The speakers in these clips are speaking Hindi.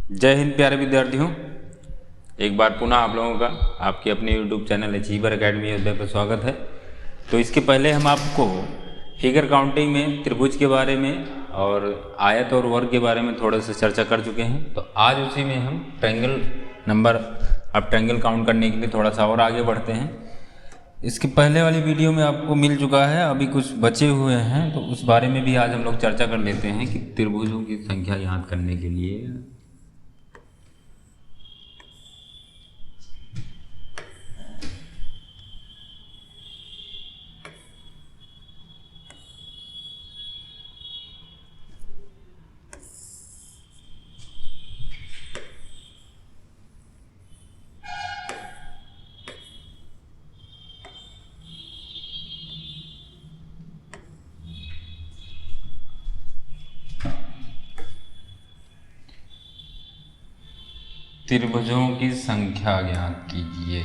जय हिंद प्यारे विद्यार्थियों। एक बार पुनः आप लोगों का आपके अपने YouTube चैनल अचीवर एकेडमी अध्याय पर स्वागत है। तो इसके पहले हम आपको फिगर काउंटिंग में त्रिभुज के बारे में और आयत और वर्ग के बारे में थोड़ा सा चर्चा कर चुके हैं। तो आज उसी में हम ट्रायंगल नंबर अब ट्रायंगल काउंट करने के लिए थोड़ा सा और आगे बढ़ते हैं। इसके पहले वाली वीडियो में आपको मिल चुका है, अभी कुछ बचे हुए हैं, तो उस बारे में भी आज हम लोग चर्चा कर लेते हैं कि त्रिभुजों की संख्या ज्ञात करने के लिए त्रिभुजों की संख्या ज्ञात कीजिए।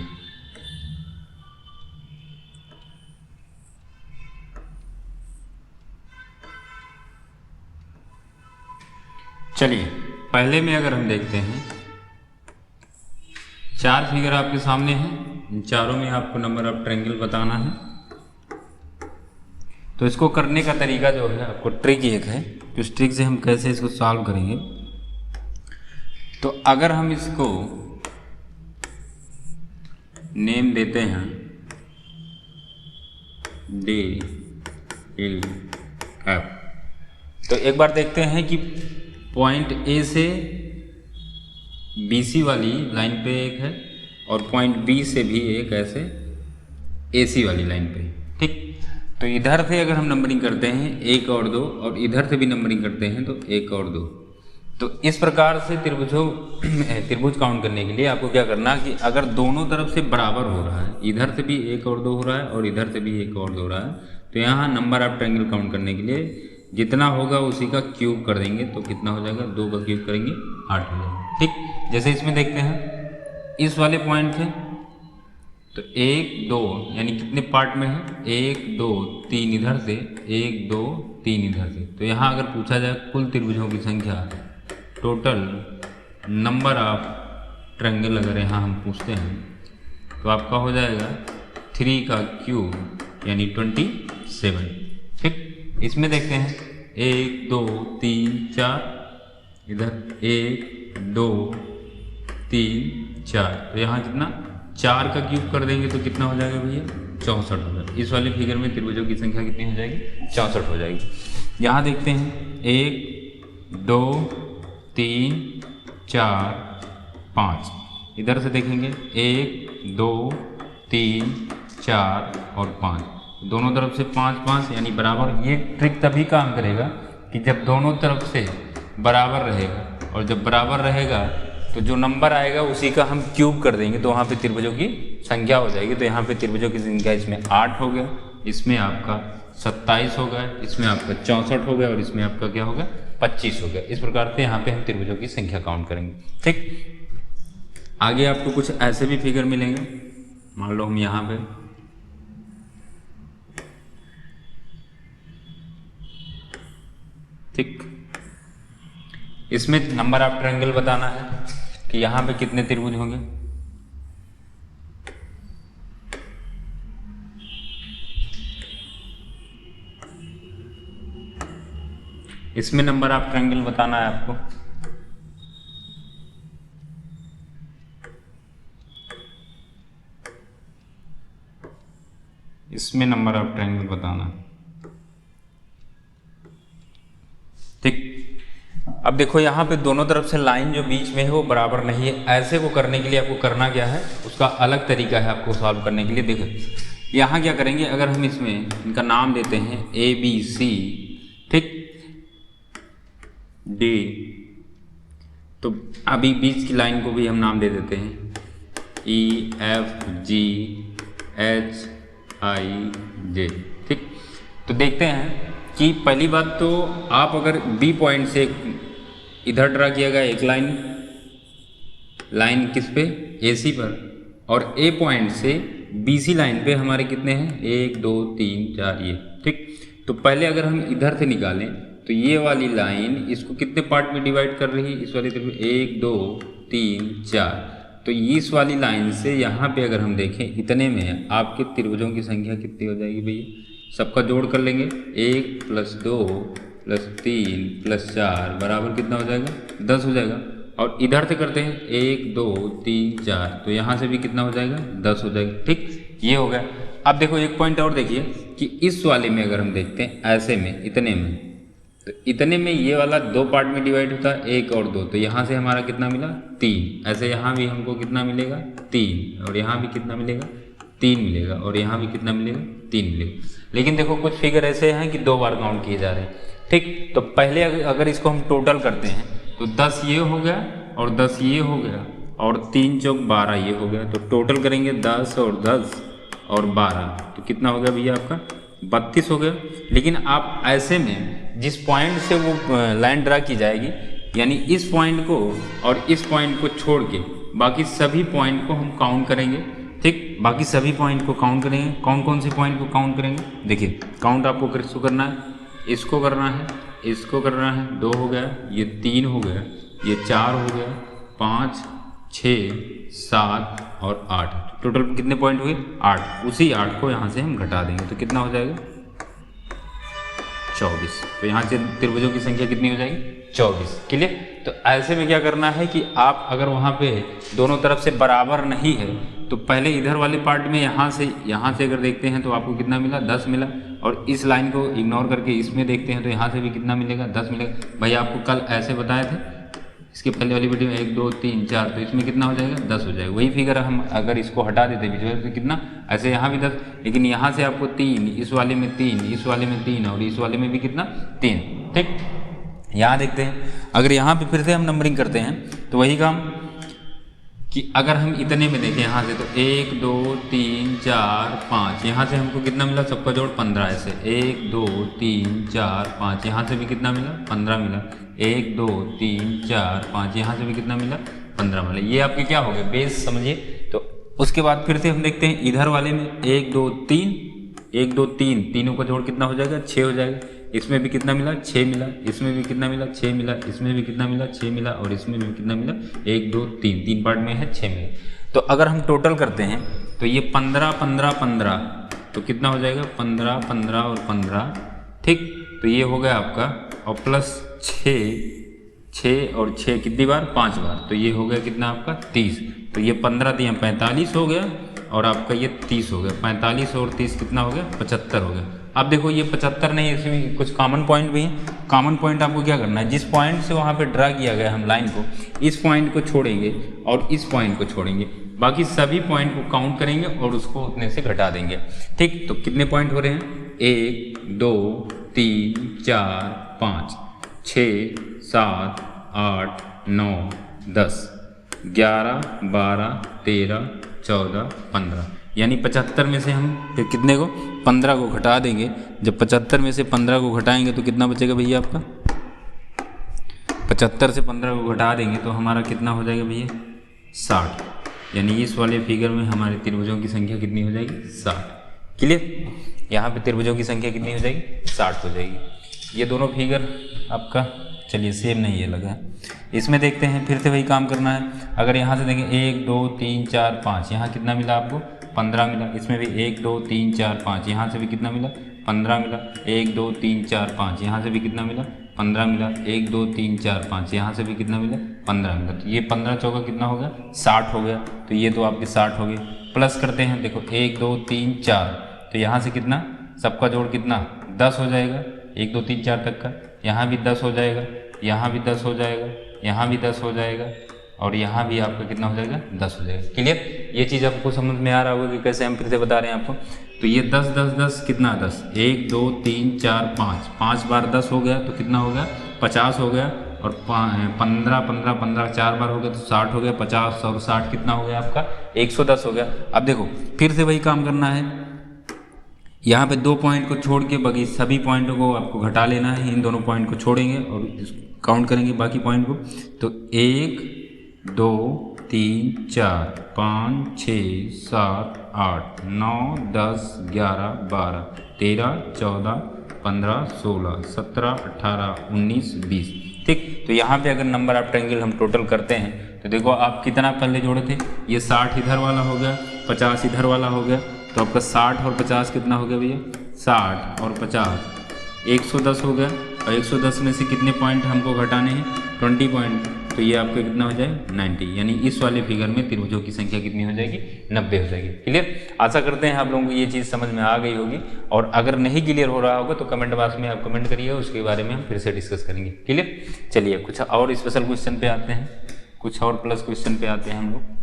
चलिए पहले में अगर हम देखते हैं, चार फिगर आपके सामने हैं, इन चारों में आपको नंबर ऑफ ट्रायंगल बताना है। तो इसको करने का तरीका जो है, आपको ट्रिक एक है कि उस ट्रिक से हम कैसे इसको सॉल्व करेंगे। तो अगर हम इसको नेम देते हैं डी एल एफ, तो एक बार देखते हैं कि पॉइंट ए से बी सी वाली लाइन पे एक है और पॉइंट बी से भी एक ऐसे ए सी वाली लाइन पे, ठीक। तो इधर से अगर हम नंबरिंग करते हैं एक और दो, और इधर से भी नंबरिंग करते हैं तो एक और दो। तो इस प्रकार से त्रिभुज काउंट करने के लिए आपको क्या करना कि अगर दोनों तरफ से बराबर हो रहा है, इधर से भी एक और दो हो रहा है और इधर से भी एक और दो हो रहा है, तो यहाँ नंबर ऑफ ट्रायंगल काउंट करने के लिए जितना होगा उसी का क्यूब कर देंगे। तो कितना हो जाएगा, 2 का क्यूब करेंगे 8 हो जाएगा, ठीक। जैसे इसमें देखते हैं इस वाले पॉइंट से, तो 1 2 यानी कितने पार्ट में है, 1 2 3 इधर से, 1 2 3 इधर से। तो यहाँ अगर पूछा जाए कुल त्रिभुजों की संख्या, टोटल नंबर ऑफ ट्रायंगल अगर यहाँ हम पूछते हैं, तो आपका हो जाएगा 3 का क्यूब यानी 27, ठीक। इसमें देखते हैं 1 2 3 4, इधर 1 2 3 4, तो यहाँ कितना 4 का क्यूब कर देंगे तो कितना हो जाएगा भैया, 64 हो जाएगा। इस वाली फिगर में त्रिभुजों की संख्या कितनी हो जाएगी, 64 हो जाएगी। यहाँ देखते हैं 1 2 3 4 5, इधर से देखेंगे 1 2 3 4 और 5, दोनों तरफ से 5 5 यानी बराबर। ये ट्रिक तभी काम करेगा कि जब दोनों तरफ से बराबर रहेगा, और जब बराबर रहेगा तो जो नंबर आएगा उसी का हम क्यूब कर देंगे, तो वहाँ पे त्रिभुजों की संख्या हो जाएगी। तो यहाँ पे त्रिभुजों की संख्या इसमें 8 हो गया, इसमें आपका 27 हो गया, इसमें आपका 64 हो गया और इसमें आपका क्या हो गया, 25 हो गया। इस प्रकार से यहाँ पे हम त्रिभुजों की संख्या काउंट करेंगे, ठीक। आगे आपको कुछ ऐसे भी फिगर मिलेंगे। मान लो हम यहाँ पे ठीक, इसमें नंबर ऑफ ट्रायंगल बताना है कि यहाँ पे कितने त्रिभुज होंगे। इसमें नंबर ऑफ ट्रायंगल बताना है आपको। इसमें नंबर ऑफ ट्रायंगल बताना है, ठीक। अब देखो यहाँ पे दोनों तरफ से लाइन जो बीच में है वो बराबर नहीं है। ऐसे को करने के लिए आपको करना क्या है, उसका अलग तरीका है आपको सॉल्व करने के लिए। देखो यहाँ क्या करेंगे, अगर हम इसमें इनका नाम देते हैं ए बी सी, ठीक, डी, तो अभी बीच की लाइन को भी हम नाम दे देते हैं E F G H I जे, ठीक। तो देखते हैं कि पहली बात तो आप अगर बी पॉइंट से इधर ड्रा किया गया एक लाइन किस पे, ए सी पर, और ए पॉइंट से बी सी लाइन पे हमारे कितने हैं, 1 2 3 4 ये, ठीक। तो पहले अगर हम इधर से निकालें तो ये वाली लाइन इसको कितने पार्ट में डिवाइड कर रही है, इस वाली त्रिभुज 1 2 3 4। तो इस वाली लाइन से यहाँ पे अगर हम देखें इतने में आपके त्रिभुजों की संख्या कितनी हो जाएगी भैया, सबका जोड़ कर लेंगे 1 + 2 + 3 + 4 बराबर कितना हो जाएगा 10 हो जाएगा। और इधर से करते हैं 1 2 3 4, तो यहाँ से भी कितना हो जाएगा 10 हो जाएगा। ठीक, ये हो गया। अब देखो एक पॉइंट और देखिए कि इस वाले में अगर हम देखते हैं ऐसे में इतने में, तो इतने में ये वाला 2 पार्ट में डिवाइड होता है 1 और 2, तो यहाँ से हमारा कितना मिला 3। ऐसे यहाँ भी हमको कितना मिलेगा 3, और यहाँ भी कितना मिलेगा 3 मिलेगा, और यहाँ भी कितना मिलेगा 3 मिलेगा। लेकिन देखो कुछ फिगर ऐसे हैं कि 2 बार काउंट किए जा रहे हैं। ठीक, तो पहले अगर इसको हम टोटल करते हैं तो 10 ये हो गया और 10 ये हो गया और 3 चौक 12 ये हो गया, तो टोटल करेंगे 10 और 10 और 12, तो कितना हो गया भैया आपका 32 हो गया। लेकिन आप ऐसे में जिस पॉइंट से वो लाइन ड्रा की जाएगी, यानी इस पॉइंट को और इस पॉइंट को छोड़ के बाकी सभी पॉइंट को हम काउंट करेंगे। ठीक, बाकी सभी पॉइंट को काउंट करेंगे। कौन कौन से पॉइंट को काउंट करेंगे, देखिए काउंट आपको किसको करना है, इसको करना है, इसको करना है, 2 हो गया, ये 3 हो गया, ये 4 हो गया, 5 6 7 और 8, टोटल कितने पॉइंट हुए 8। उसी 8 को यहाँ से हम घटा देंगे तो कितना हो जाएगा 24। तो यहाँ से त्रिभुजों की संख्या कितनी हो जाएगी 24। क्लियर। तो ऐसे में क्या करना है कि आप अगर वहाँ पे दोनों तरफ से बराबर नहीं है तो पहले इधर वाले पार्ट में यहाँ से अगर देखते हैं तो आपको कितना मिला 10 मिला, और इस लाइन को इग्नोर करके इसमें देखते हैं तो यहाँ से भी कितना मिलेगा 10 मिलेगा। भाई आपको कल ऐसे बताए थे इसके पहले वाली वीडियो में 1 2 3 4, तो इसमें कितना हो जाएगा 10 हो जाएगा। वही फिगर हम अगर इसको हटा देते बीच में तो कितना, ऐसे यहाँ भी 10, लेकिन यहाँ से आपको 3, इस वाले में 3, इस वाले में 3 और इस वाले में भी कितना 3। ठीक, यहाँ देखते हैं अगर यहाँ पे फिर से हम नंबरिंग करते हैं तो वही काम कि अगर हम इतने में देखें यहाँ से तो 1 2 3 4 5, यहाँ से हमको कितना मिला सबका जोड़ 15, ऐसे 1 2 3 4 5, यहाँ से भी कितना मिला 15 मिला, 1 2 3 4 5, यहाँ से भी कितना मिला 15 मिला। ये आपके क्या हो गए बेस, समझिए। तो उसके बाद फिर से हम देखते हैं इधर वाले में 1 2 3 1 2 3, तीनों का जोड़ कितना हो जाएगा 6 हो जाएगा। इसमें भी कितना मिला 6 मिला, इसमें भी कितना मिला 6 मिला, इसमें भी कितना मिला 6 मिला, और इसमें भी कितना मिला 1 2 3, 3 पार्ट में है 6 मिला। तो अगर हम टोटल करते हैं तो ये 15 15 15, तो कितना हो जाएगा 15 15 और 15। ठीक, तो ये हो गया आपका, और प्लस 6 और 6 कितनी बार 5 बार, तो ये हो गया कितना आपका 30। तो ये 15 दिया 45 हो गया, और आपका ये 30 हो गया। 45 और 30 कितना हो गया 75 हो गया। अब देखो ये 75 नहीं, इसमें कुछ कॉमन पॉइंट भी हैं। कॉमन पॉइंट आपको क्या करना है, जिस पॉइंट से वहाँ पे ड्रा किया गया हम लाइन को, इस पॉइंट को छोड़ेंगे और इस पॉइंट को छोड़ेंगे, बाकी सभी पॉइंट को काउंट करेंगे और उसको उतने से घटा देंगे। ठीक, तो कितने पॉइंट हो रहे हैं 1 2 3 4 5 6 7 8 9 10 11 12 13 14 15, यानी 75 में से हम फिर कितने को 15 को घटा देंगे। जब 75 में से 15 को घटाएंगे तो कितना बचेगा भैया आपका, 75 से 15 को घटा देंगे तो हमारा कितना हो जाएगा भैया 60, यानी इस वाले फिगर में हमारे त्रिभुजों की संख्या कितनी हो जाएगी 60। क्लियर, यहाँ पे त्रिभुजों की संख्या कितनी हो जाएगी 60 हो जाएगी। ये दोनों फिगर आपका चलिए सेम नहीं है लगा है। इसमें देखते हैं फिर से वही काम करना है। अगर यहाँ से देखें 1 2 3 4 5, यहाँ कितना मिला आपको 15 मिला। इसमें भी 1 2 3 4 5, यहाँ से भी कितना मिला 15 मिला। 1 2 3 4 5, यहाँ से भी कितना मिला 15 मिला। 1 2 3 4 5, यहाँ से भी कितना मिला 15 मिला। तो ये 15 चौका कितना हो गया 60 हो गया। तो ये तो आपके 60 हो गए। प्लस करते हैं, देखो 1 2 3 4, तो यहाँ से कितना सबका जोड़ कितना 10 हो जाएगा 1 2 3 4 तक का। यहाँ भी 10 हो जाएगा, यहाँ भी 10 हो जाएगा, यहाँ भी 10 हो जाएगा, और यहाँ भी आपका कितना हो जाएगा 10 हो जाएगा। क्लियर, ये चीज़ आपको समझ में आ रहा होगा कि कैसे हम फिर से बता रहे हैं आपको। तो ये 10 10 10 कितना 10, 1 2 3 4 5, 5 बार 10 हो गया तो कितना हो गया 50 हो गया। और 15 15 15 4 बार हो गया तो 60 हो गया। 50 और 60 कितना हो गया आपका 110 हो गया। अब देखो फिर से वही काम करना है, यहाँ पे 2 पॉइंट को छोड़ के बाकी सभी पॉइंटों को आपको घटा लेना है। इन दोनों पॉइंट को छोड़ेंगे और काउंट करेंगे बाकी पॉइंट को। तो 1 2 3 4 5 6 7 8 9 10 11 12 13 14 15, 16, 17, 18, 19, 20। ठीक, तो यहाँ पे अगर नंबर ऑफ ट्रायंगल हम टोटल करते हैं तो देखो आप कितना पहले जोड़े थे, ये 60 इधर वाला हो गया, 50 इधर वाला हो गया, तो आपका 60 और 50 कितना हो गया भैया, 60 और 50 110 हो गया। और 110 में से कितने पॉइंट हमको घटाने हैं, 20 पॉइंट, तो ये आपका कितना हो जाएगा 90। यानी इस वाले फिगर में त्रिभुजों की संख्या कितनी हो जाएगी, 90 हो जाएगी। क्लियर, आशा करते हैं आप लोगों को ये चीज़ समझ में आ गई होगी, और अगर नहीं क्लियर हो रहा होगा तो कमेंट बॉक्स में आप कमेंट करिए, उसके बारे में हम फिर से डिस्कस करेंगे। क्लियर, चलिए कुछ और स्पेशल क्वेश्चन पे आते हैं, कुछ और प्लस क्वेश्चन पे आते हैं हम लोग।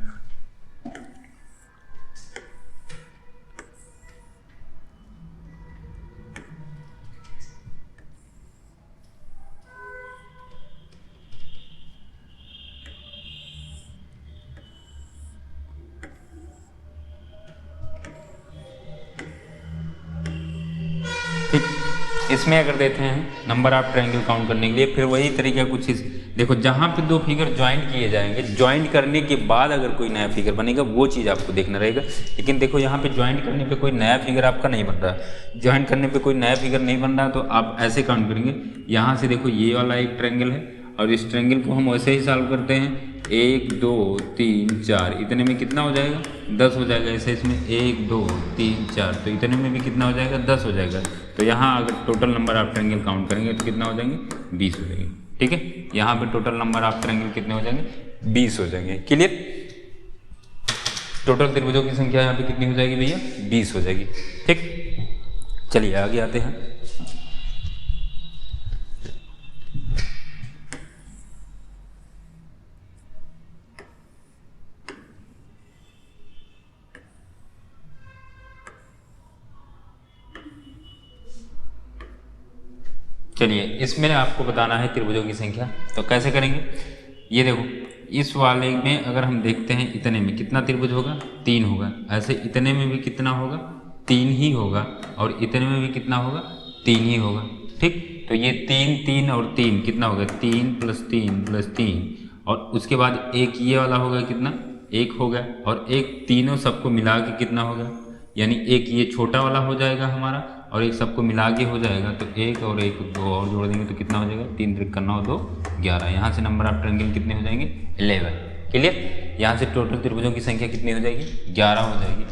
ठीक, इसमें अगर देते हैं नंबर ऑफ ट्रायंगल काउंट करने के लिए, फिर वही तरीका कुछ इस देखो, जहाँ पे दो फिगर ज्वाइंट किए जाएंगे, ज्वाइंट करने के बाद अगर कोई नया फिगर बनेगा वो चीज़ आपको देखना रहेगा। लेकिन देखो यहाँ पे ज्वाइंट करने पे कोई नया फिगर आपका नहीं बन रहा, ज्वाइंट करने पे कोई नया फिगर नहीं बन रहा, तो आप ऐसे काउंट करेंगे। यहाँ से देखो ये वाला एक ट्रायंगल है, और इस ट्रायंगल को हम वैसे ही सॉल्व करते हैं, 1 2 3 4, इतने में कितना हो जाएगा, 10 हो जाएगा। ऐसे इसमें 1 2 3 4, तो इतने में भी कितना हो जाएगा, 10 हो जाएगा। तो यहाँ अगर total number of triangle count करेंगे तो कितना हो जाएंगे, 20 हो जाएंगे। ठीक है, यहाँ पे टोटल नंबर ऑफ ट्रायंगल कितने हो जाएंगे, 20 हो जाएंगे। क्लियर, टोटल त्रिभुजों की संख्या यहाँ पे कितनी हो जाएगी भैया, 20 हो जाएगी। ठीक, चलिए आगे आते हैं। चलिए, इसमें आपको बताना है त्रिभुजों की संख्या, तो कैसे करेंगे, ये देखो इस वाले में अगर हम देखते हैं, इतने में कितना त्रिभुज होगा, 3 होगा। ऐसे इतने में भी कितना होगा, 3 ही होगा, और इतने में भी कितना होगा, 3 ही होगा। ठीक, तो ये 3 3 और 3 कितना होगा, 3 + 3 + 3, और उसके बाद एक ये वाला होगा कितना, 1 होगा, और एक तीनों सबको मिला के कितना होगा, यानी एक ये छोटा वाला हो जाएगा हमारा, और एक सबको मिला के हो जाएगा, तो 1 और 1 2 और जोड़ देंगे तो कितना हो जाएगा, 3 3 × 9 2 11। यहाँ से नंबर ऑफ ट्रायंगल कितने हो जाएंगे, 11। क्लियर, यहाँ से टोटल त्रिभुजों की संख्या कितनी हो जाएगी, 11 हो जाएगी।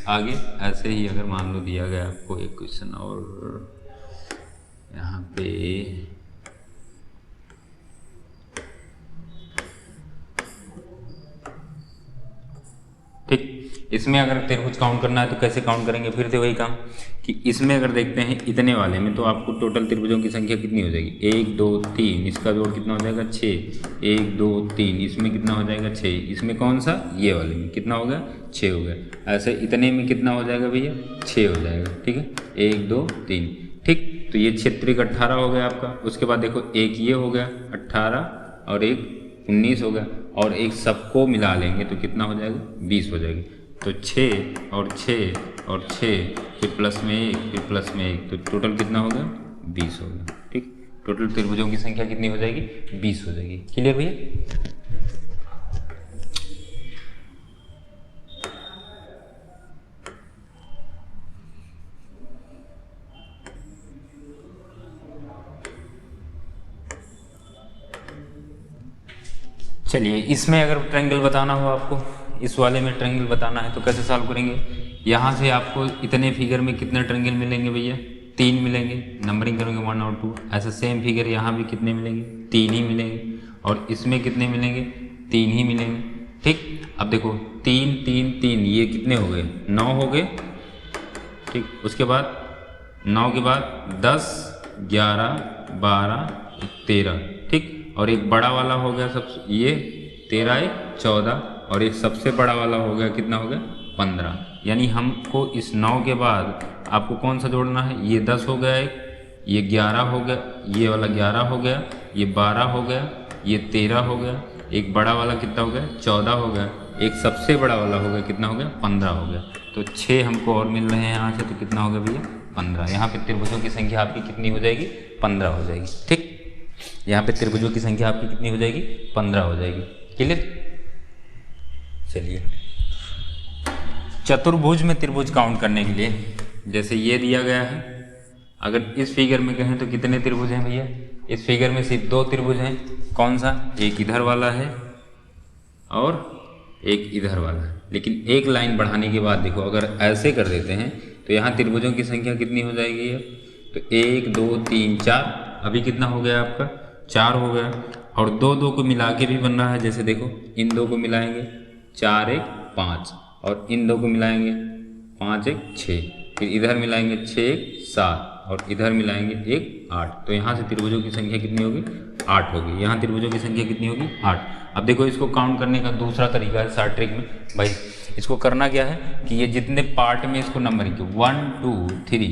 आगे ऐसे ही अगर मान लो दिया गया आपको एक क्वेश्चन और यहाँ पे ठीक, इसमें अगर त्रिभुज काउंट करना है तो कैसे काउंट करेंगे, फिर से वही काम कि इसमें अगर देखते हैं इतने वाले में, तो आपको टोटल त्रिभुजों की संख्या कितनी हो जाएगी, 1 2 3, इसका जोड़ कितना हो जाएगा, 6, 1 2 3, इसमें कितना हो जाएगा, 6, इसमें कौन सा, ये वाले में कितना हो गया, 6 हो गया। ऐसे इतने में कितना हो जाएगा भैया, 6 हो जाएगा। ठीक है, 1 2 3। ठीक, तो ये 6 × 18 हो गया आपका। उसके बाद देखो एक ये हो गया 18, और एक 19 हो गया, और एक सबको मिला लेंगे तो कितना हो जाएगा, 20 हो जाएगी। तो 6 और 6 और 6, फिर प्लस में 1, फिर प्लस में 1, तो टोटल कितना हो गया, 20 हो गया। ठीक, टोटल त्रिभुजों की संख्या कितनी हो जाएगी, 20 हो जाएगी। क्लियर भैया, चलिए इसमें अगर ट्रायंगल बताना हो आपको, इस वाले में ट्रायंगल बताना है तो कैसे सॉल्व करेंगे। यहाँ से आपको इतने फिगर में कितने ट्रायंगल मिलेंगे भैया, 3 मिलेंगे, नंबरिंग करेंगे 1 और 2। ऐसे सेम फिगर यहाँ भी कितने मिलेंगे, 3 ही मिलेंगे, और इसमें कितने मिलेंगे, 3 ही मिलेंगे। ठीक, अब देखो 3 3 3, ये कितने हो गए, 9 हो गए। ठीक, उसके बाद 9 के बाद 10 11 12 13। ठीक, और एक बड़ा वाला हो गया सब, ये 13 1 14, और एक सबसे बड़ा वाला हो गया कितना हो गया, 15। यानी हमको इस 9 के बाद आपको कौन सा जोड़ना है, ये 10 हो गया एक, ये 11 हो गया, ये वाला 11 हो गया, ये 12 हो गया, ये 13 हो गया, एक बड़ा वाला कितना हो गया, 14 हो गया, एक सबसे बड़ा वाला हो गया कितना हो गया, 15 हो गया। तो 6 हमको और मिल रहे हैं यहाँ से, तो कितना हो गया भैया, 15। यहाँ पे त्रिभुजों की संख्या आपकी कितनी हो जाएगी, 15 हो जाएगी। ठीक, यहाँ पे त्रिभुजों की संख्या आपकी कितनी हो जाएगी, 15 हो जाएगी। क्लियर, चलिए चतुर्भुज में त्रिभुज काउंट करने के लिए, जैसे ये दिया गया है, अगर इस फिगर में कहें तो कितने त्रिभुज हैं भैया? इस फिगर में सिर्फ 2 त्रिभुज हैं। कौन सा? एक इधर वाला है और एक इधर वाला है। लेकिन एक लाइन बढ़ाने के बाद देखो, अगर ऐसे कर देते हैं तो यहाँ त्रिभुजों की संख्या कितनी हो जाएगी है? तो 1 2 3 4, अभी कितना हो गया आपका? 4 हो गया। और 2 2 को मिला के भी बन रहा है, जैसे देखो इन 2 को मिलाएंगे 4 1 5, और इन 2 को मिलाएंगे 5 1 6, फिर इधर मिलाएंगे 6 1 7, और इधर मिलाएंगे 1 8। तो यहाँ से त्रिभुजों की संख्या कितनी होगी? 8 होगी। यहाँ त्रिभुजों की संख्या कितनी होगी? 8। अब देखो इसको काउंट करने का दूसरा तरीका है शॉर्ट ट्रिक में। भाई इसको करना क्या है कि ये जितने पार्ट में इसको नंबरिंग किया 1 2 3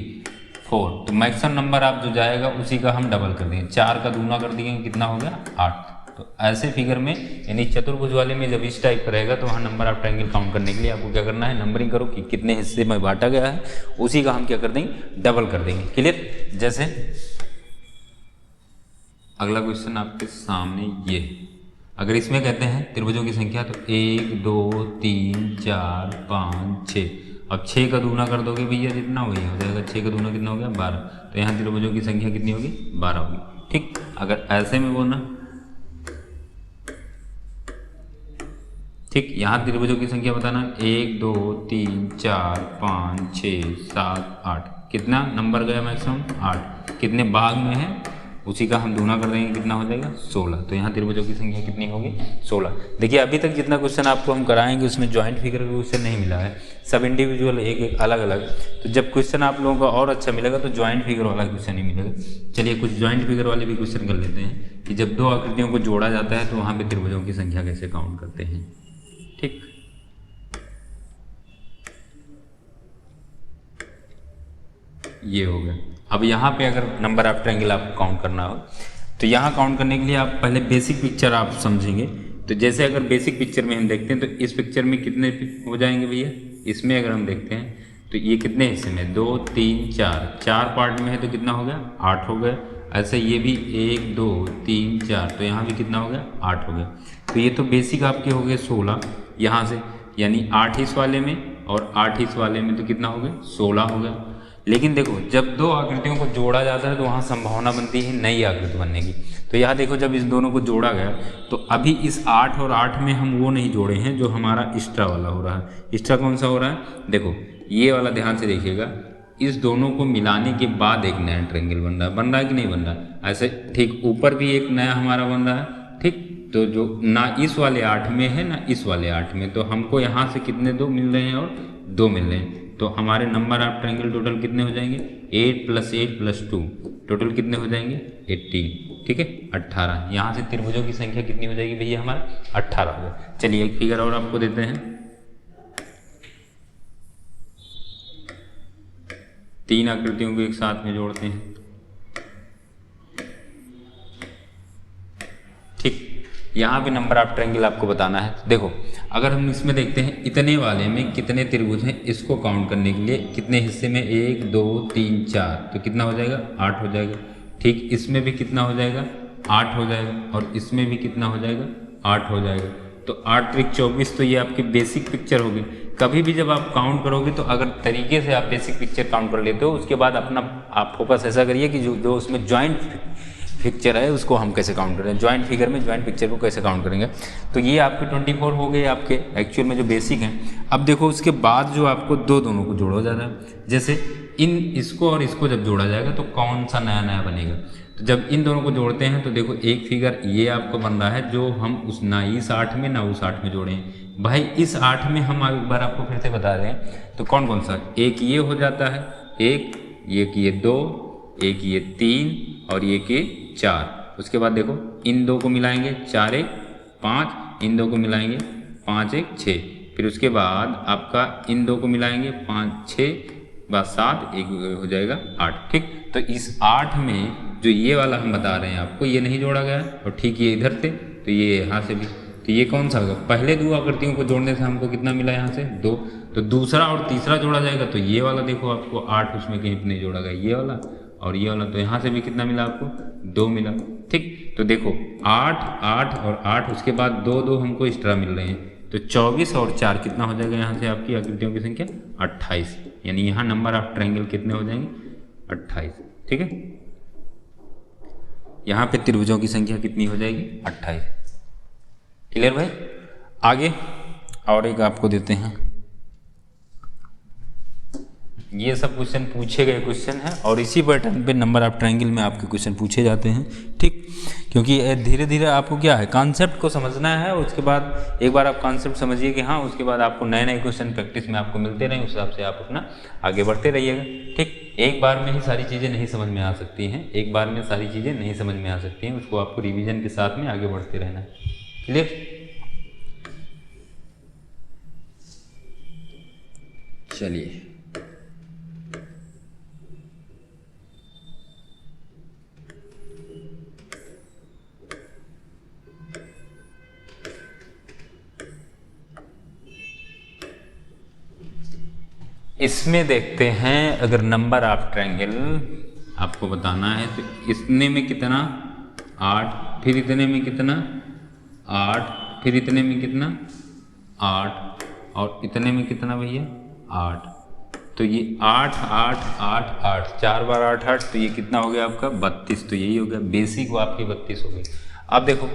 4, तो मैक्सिमम नंबर आप जो जाएगा उसी का हम डबल कर देंगे। 4 का दूना कर देंगे, कितना हो गया? 8। तो ऐसे फिगर में, यानी चतुर्भुज वाले में जब इस टाइप का रहेगा तो वहाँ नंबर ऑफ ट्रायंगल काउंट करने के लिए आपको क्या करना है? नंबरिंग करो कि कितने हिस्से में बांटा गया है, उसी का हम क्या कर देंगे? डबल कर देंगे। क्लियर? जैसे अगला क्वेश्चन आपके सामने ये, अगर इसमें कहते हैं त्रिभुजों की संख्या, तो 1 2 3 4 5 6। अब 6 का दूना कर दोगे भैया, जितना वही हो जाएगा। 6 का दूना कितना हो गया? 12। तो यहाँ त्रिभुजों की संख्या कितनी होगी? 12 होगी। ठीक, अगर ऐसे में बोलना, ठीक, यहाँ त्रिभुजों की संख्या बताना 1 2 3 4 5 6 7 8। कितना नंबर गया मैक्सिमम? 8। कितने भाग में है उसी का हम दूना कर देंगे, कितना हो जाएगा? 16। तो यहाँ त्रिभुजों की संख्या कितनी होगी? 16। देखिए अभी तक जितना क्वेश्चन आपको हम कराएंगे उसमें ज्वाइंट फिगर का क्वेश्चन नहीं मिला है, सब इंडिविजुअल एक एक अलग अलग। तो जब क्वेश्चन आप लोगों को और अच्छा मिलेगा तो ज्वाइंट फिगर वाला क्वेश्चन ही मिलेगा। चलिए कुछ ज्वाइंट फिगर वाले भी क्वेश्चन कर लेते हैं कि जब 2 आकृतियों को जोड़ा जाता है तो वहाँ पर त्रिभुजों की संख्या कैसे काउंट करते हैं। ठीक, ये हो गया। अब यहाँ पे अगर नंबर ऑफ ट्रायंगल आपको काउंट करना हो तो यहाँ काउंट करने के लिए आप पहले बेसिक पिक्चर आप समझेंगे। तो जैसे अगर बेसिक पिक्चर में हम देखते हैं तो इस पिक्चर में कितने हो जाएंगे भैया? इसमें अगर हम देखते हैं तो ये कितने हिस्से में? 2 3 4, 4 पार्ट में है तो कितना हो गया? 8 हो गया। ऐसे ये भी 1 2 3 4, तो यहाँ भी कितना हो गया? 8 हो गया। तो ये तो बेसिक आपके हो गए 16 यहाँ से, यानी 8 इस वाले में और 8 इस वाले में, तो कितना हो गया? 16 हो गया। लेकिन देखो जब 2 आकृतियों को जोड़ा जाता है तो वहाँ संभावना बनती है नई आकृति बनने की। तो यहाँ देखो जब इस दोनों को जोड़ा गया तो अभी इस 8 और 8 में हम वो नहीं जोड़े हैं जो हमारा एक्स्ट्रा वाला हो रहा है। एक्स्ट्रा कौन सा हो रहा है? देखो ये वाला, ध्यान से देखिएगा, इस दोनों को मिलाने के बाद एक नया ट्रायंगल बन रहा है कि नहीं बन रहा है? ऐसे ठीक ऊपर भी एक नया हमारा बन रहा है। ठीक, तो जो ना इस वाले 8 में है ना इस वाले 8 में, तो हमको यहाँ से कितने 2 मिल रहे हैं और 2 मिल रहे हैं। तो हमारे नंबर ऑफ ट्रायंगल टोटल कितने हो जाएंगे? 8 + 8 + 2, टोटल कितने हो जाएंगे? 18। ठीक है, 18। यहाँ से त्रिभुजों की संख्या कितनी हो जाएगी भैया? हमारा 18 हो गया। चलिए एक फिगर और आपको देते हैं। 3 आकृतियों को एक साथ में जोड़ते हैं। ठीक, यहाँ पे नंबर ऑफ ट्रायंगल आपको बताना है। देखो अगर हम इसमें देखते हैं इतने वाले में कितने त्रिभुज हैं, इसको काउंट करने के लिए कितने हिस्से में? 1 2 3 4, तो कितना हो जाएगा? 8 हो जाएगा। ठीक, इसमें भी कितना हो जाएगा? 8 हो जाएगा। और इसमें भी कितना हो जाएगा? 8 हो जाएगा। तो 8 × 24, तो ये आपकी बेसिक पिक्चर होगी। कभी भी जब आप काउंट करोगे तो अगर तरीके से आप बेसिक पिक्चर काउंट कर लेते हो, उसके बाद अपना आप फोकस ऐसा करिए कि जो उसमें ज्वाइंट पिक्चर है उसको हम कैसे काउंट करें, ज्वाइंट फिगर में ज्वाइंट पिक्चर को कैसे काउंट करेंगे। तो ये आपके 24 हो गए आपके एक्चुअल में जो बेसिक हैं। अब देखो उसके बाद जो आपको दोनों को जोड़ा जा रहा है, जैसे इसको और इसको जब जोड़ा जाएगा तो कौन सा नया बनेगा। तो जब इन दोनों को जोड़ते हैं तो देखो एक फिगर ये आपको बन रहा है जो हम उस ना इस 8 में ना उस 8 में जोड़े हैं। भाई इस 8 में हम एक बार आपको फिर से बता रहे हैं, तो कौन सा? एक ये हो जाता है, एक ये 2, एक ये 3 और ये 4। उसके बाद देखो इन 2 को मिलाएंगे 4 1 5, इन 2 को मिलाएंगे 5 1 6, फिर उसके बाद आपका इन 2 को मिलाएंगे 5 6 बाद 7, एक हो जाएगा 8। ठीक, तो इस 8 में जो ये वाला हम बता रहे हैं आपको, ये नहीं जोड़ा गया और ठीक ये इधर थे, तो ये यहाँ से भी, तो ये कौन सा होगा? पहले 2 आकृतियों को जोड़ने से हमको कितना मिला? यहाँ से 2। तो दूसरा और तीसरा जोड़ा जाएगा तो ये वाला देखो आपको 8 उसमें कहीं नहीं जोड़ा गया, ये वाला और ये वाला, तो यहाँ से भी कितना मिला आपको? 2 मिला। ठीक, तो देखो 8 8 और 8, उसके बाद 2 2 हमको एक्स्ट्रा मिल रहे हैं, तो 24 और 4 कितना हो जाएगा यहाँ से आपकी आकृतियों की संख्या? 28। यानी यहाँ नंबर ऑफ ट्रायंगल कितने हो जाएंगे? 28। ठीक है। यहाँ पे त्रिभुजों की संख्या कितनी हो जाएगी? 28। क्लियर भाई? आगे और एक आपको देते हैं, ये सब क्वेश्चन पूछे गए क्वेश्चन हैं और इसी पैटर्न पे नंबर ऑफ ट्रायंगल में आपके क्वेश्चन पूछे जाते हैं, ठीक। क्योंकि धीरे धीरे आपको क्या है, कॉन्सेप्ट को समझना है, उसके बाद एक बार आप कॉन्सेप्ट समझिए कि हाँ, उसके बाद आपको नए नए क्वेश्चन प्रैक्टिस में आपको मिलते रहें, उस हिसाब से आप अपना आगे बढ़ते रहिएगा, ठीक। एक बार में ही सारी चीज़ें नहीं समझ में आ सकती हैं, एक बार में सारी चीज़ें नहीं समझ में आ सकती हैं, उसको आपको रिविजन के साथ में आगे बढ़ते रहना है। क्लियर? चलिए इसमें देखते हैं, अगर नंबर ऑफ ट्रायंगल आपको बताना है तो इतने में कितना 8, फिर इतने में कितना 8, फिर इतने में कितना 8 और इतने में कितना भैया 8, तो ये 8 8 8 8 4 बार 8 8, तो ये कितना हो गया आपका 32। तो यही हो गया बेसिक, वो आपकी 32 हो गई। अब देखो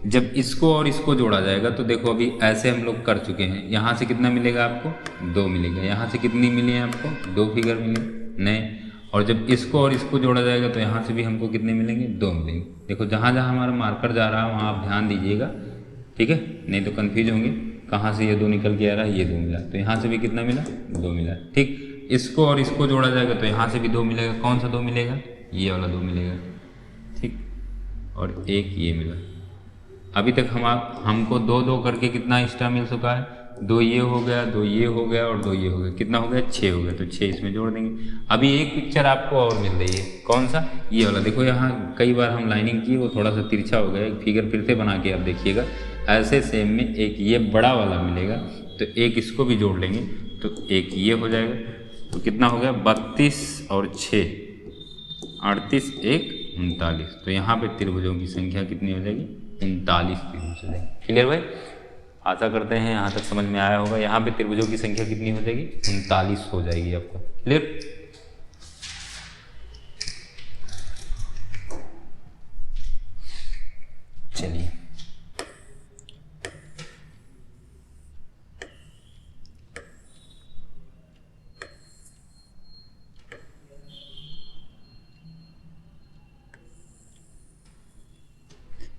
जब इसको और इसको जोड़ा जाएगा तो देखो अभी ऐसे हम लोग कर चुके हैं, यहाँ से कितना मिलेगा आपको 2 मिलेगा, यहाँ से कितनी मिली है आपको 2 फिगर मिले नए, और जब इसको और इसको जोड़ा जाएगा तो यहाँ से भी हमको कितने मिलेंगे 2 मिलेंगे। देखो जहाँ जहाँ हमारा मार्कर जा रहा है वहाँ आप ध्यान दीजिएगा, ठीक है, नहीं तो कन्फ्यूज होंगे कहाँ से ये 2 निकल के आ रहा है, ये 2 मिला, तो यहाँ से भी कितना मिला 2 मिला, ठीक। इसको और इसको जोड़ा जाएगा तो यहाँ से भी 2 मिलेगा, कौन सा 2 मिलेगा, ये वाला 2 मिलेगा, ठीक, और एक ये मिला। अभी तक हमको 2 2 करके कितना एक्स्ट्रा मिल चुका है, 2 ये हो गया, 2 ये हो गया और 2 ये हो गया, कितना हो गया 6 हो गया, तो 6 इसमें जोड़ देंगे। अभी एक पिक्चर आपको और मिल रही है, कौन सा, ये वाला। देखो यहाँ कई बार हम लाइनिंग की, वो थोड़ा सा तिरछा हो गया, एक फिगर फिर से बना के आप देखिएगा, ऐसे सेम में एक ये बड़ा वाला मिलेगा, तो एक इसको भी जोड़ लेंगे तो एक ये हो जाएगा, तो कितना हो गया 32 और 6 38 1 39। तो यहाँ पे त्रिभुजों की संख्या कितनी हो जाएगी 39 त्रिभुज हो जाएगी। क्लियर भाई? आशा करते हैं यहाँ तक समझ में आया होगा। यहाँ पे त्रिभुजों की संख्या कितनी हो जाएगी 39 हो जाएगी आपको। क्लियर? चलिए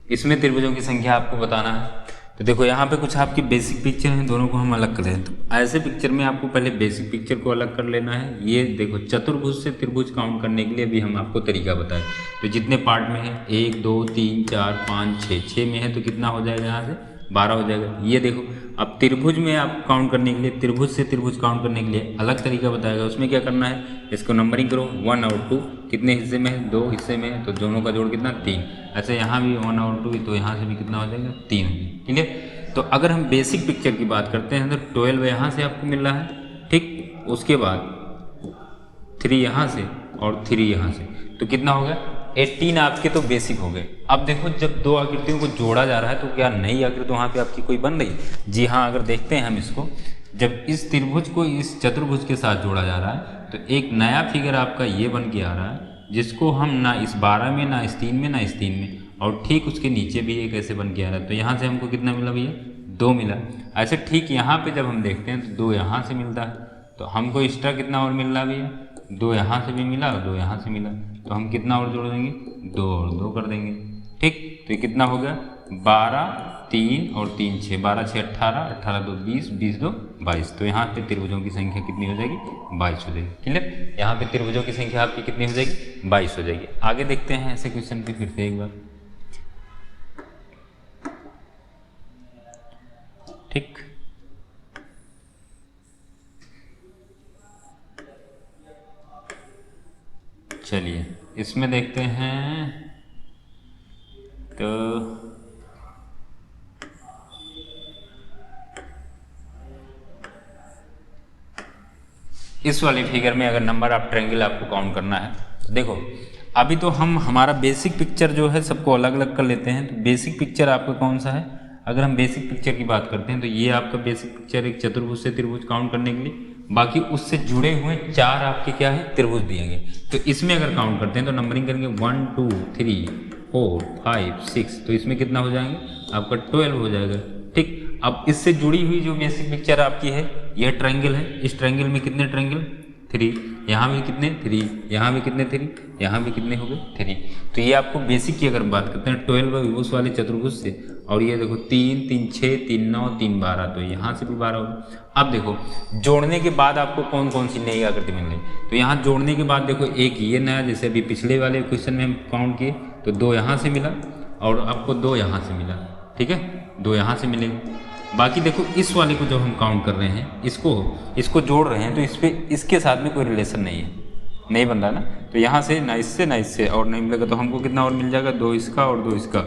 इसमें त्रिभुजों की संख्या आपको बताना है। तो देखो यहाँ पे कुछ आपकी बेसिक पिक्चर हैं, दोनों को हम अलग कर रहे हैं। तो ऐसे पिक्चर में आपको पहले बेसिक पिक्चर को अलग कर लेना है। ये देखो चतुर्भुज से त्रिभुज काउंट करने के लिए भी हम आपको तरीका बताएं। तो जितने पार्ट में है 1 2 3 4 5 6 में है तो कितना हो जाएगा, यहाँ से 12 हो जाएगा। ये देखो अब त्रिभुज में आप काउंट करने के लिए, त्रिभुज से त्रिभुज काउंट करने के लिए अलग तरीका बताएगा। उसमें क्या करना है, इसको नंबरिंग करो 1 और 2 कितने हिस्से में है, 2 हिस्से में है, तो दोनों का जोड़ कितना 3। ऐसे यहाँ भी 1 और 2, तो यहाँ से भी कितना हो जाएगा 3 हो जाएगा। ठीक है, तो अगर हम बेसिक पिक्चर की बात करते हैं तो 12 यहाँ से आपको मिल रहा है, ठीक। उसके बाद 3 यहाँ से और 3 यहाँ से, तो कितना हो गया 18 आपके तो बेसिक हो गए। अब देखो जब दो आकृतियों को जोड़ा जा रहा है तो क्या नई आकृति वहाँ पे आपकी कोई बन रही है? जी हाँ, अगर देखते हैं हम इसको, जब इस त्रिभुज को इस चतुर्भुज के साथ जोड़ा जा रहा है तो एक नया फिगर आपका ये बन के आ रहा है, जिसको हम ना इस 12 में, ना इस 3 में, ना इस 3 में, और ठीक उसके नीचे भी एक ऐसे बन के आ रहा है। तो यहाँ से हमको कितना मिला भैया 2 मिला। ऐसे ठीक यहाँ पे जब हम देखते हैं तो 2 यहाँ से मिलता है, तो हमको एक्स्ट्रा कितना और मिल रहा है भैया, 2 यहाँ से भी मिला और 2 यहाँ से मिला, तो हम कितना और जोड़ देंगे 2 और 2 कर देंगे, ठीक। तो ये कितना हो गया 12 3 और 3 6, 12 6 18, 18 2 20, 20 2 22। तो यहाँ पे त्रिभुजों की संख्या कितनी हो जाएगी 22 हो जाएगी। क्लियर? यहाँ पे त्रिभुजों की संख्या आपकी कितनी हो जाएगी 22 हो जाएगी। आगे देखते हैं ऐसे क्वेश्चन पे फिर से एक बार, ठीक। चलिए इसमें देखते हैं, तो इस वाले फिगर में अगर नंबर ऑफ ट्रायंगल आपको काउंट करना है तो देखो अभी तो हम हमारा बेसिक पिक्चर जो है सबको अलग अलग कर लेते हैं। तो बेसिक पिक्चर आपका कौन सा है, अगर हम बेसिक पिक्चर की बात करते हैं तो ये आपका बेसिक पिक्चर एक चतुर्भुज से त्रिभुज काउंट करने के लिए, बाकी उससे जुड़े हुए 4 आपके क्या है, त्रिभुज दिए गए। तो इसमें अगर काउंट करते हैं तो नंबरिंग करेंगे 1 2 3 4 5 6, तो इसमें कितना हो जाएंगे आपका 12 हो जाएगा। ठीक, अब इससे जुड़ी हुई जो बेसिक पिक्चर आपकी है, यह ट्रायंगल है। इस ट्रायंगल में कितने ट्रायंगल, 3, यहाँ भी कितने 3, यहाँ भी कितने 3, यहाँ भी कितने हो गए 3। तो ये आपको बेसिक की अगर बात करते हैं 12 उस वाले चतुर्भुज से, और ये देखो 3 3 6 3 9 3 12, तो यहाँ से भी 12 होगा। अब देखो जोड़ने के बाद आपको कौन कौन सी नई आकृति मिल रही, तो यहाँ जोड़ने के बाद देखो एक ये नया, जैसे अभी पिछले वाले क्वेश्चन में हम काउंट किए तो 2 यहाँ से मिला और आपको 2 यहाँ से मिला। ठीक है, 2 यहाँ से मिलेगा। बाकी देखो इस वाले को जब हम काउंट कर रहे हैं, इसको जोड़ रहे हैं, तो इस पे इसके साथ में कोई रिलेशन नहीं है, नहीं बन रहा ना, तो यहाँ से ना इससे और नहीं मिलेगा, तो हमको कितना और मिल जाएगा, 2 इसका और 2 इसका,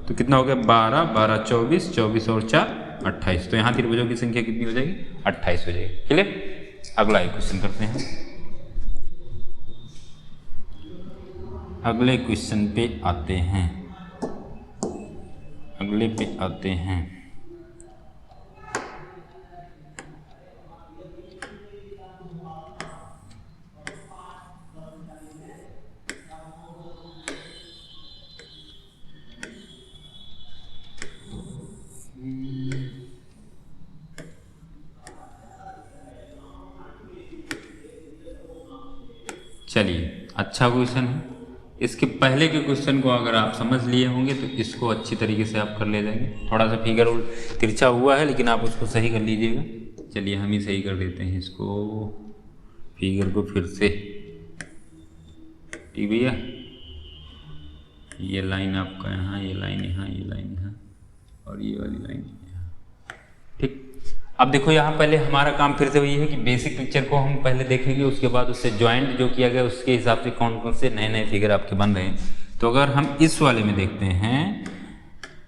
तो कितना हो गया 12 12 24 24 और 4 28। तो यहाँ त्रिभुजों की संख्या कितनी हो जाएगी, 28 हो जाएगी। क्लियर। अगला एक क्वेश्चन करते हैं। अगले क्वेश्चन पे आते हैं, अगले पे आते हैं। चलिए, अच्छा क्वेश्चन है। इसके पहले के क्वेश्चन को अगर आप समझ लिए होंगे तो इसको अच्छी तरीके से आप कर ले जाएंगे। थोड़ा सा फिगर तिरछा हुआ है, लेकिन आप उसको सही कर लीजिएगा। चलिए हम ही सही कर देते हैं इसको, फिगर को फिर से। ठीक भैया, ये लाइन आपका यहाँ, ये लाइन यहाँ, ये लाइन यहाँ, और ये वाली लाइन यहाँ। ठीक, अब देखो यहाँ पहले हमारा काम फिर से वही है कि बेसिक पिक्चर को हम पहले देखेंगे, उसके बाद उससे ज्वाइंट जो किया गया उसके हिसाब से कौन कौन से नए नए फिगर आपके बन रहे हैं। तो अगर हम इस वाले में देखते हैं,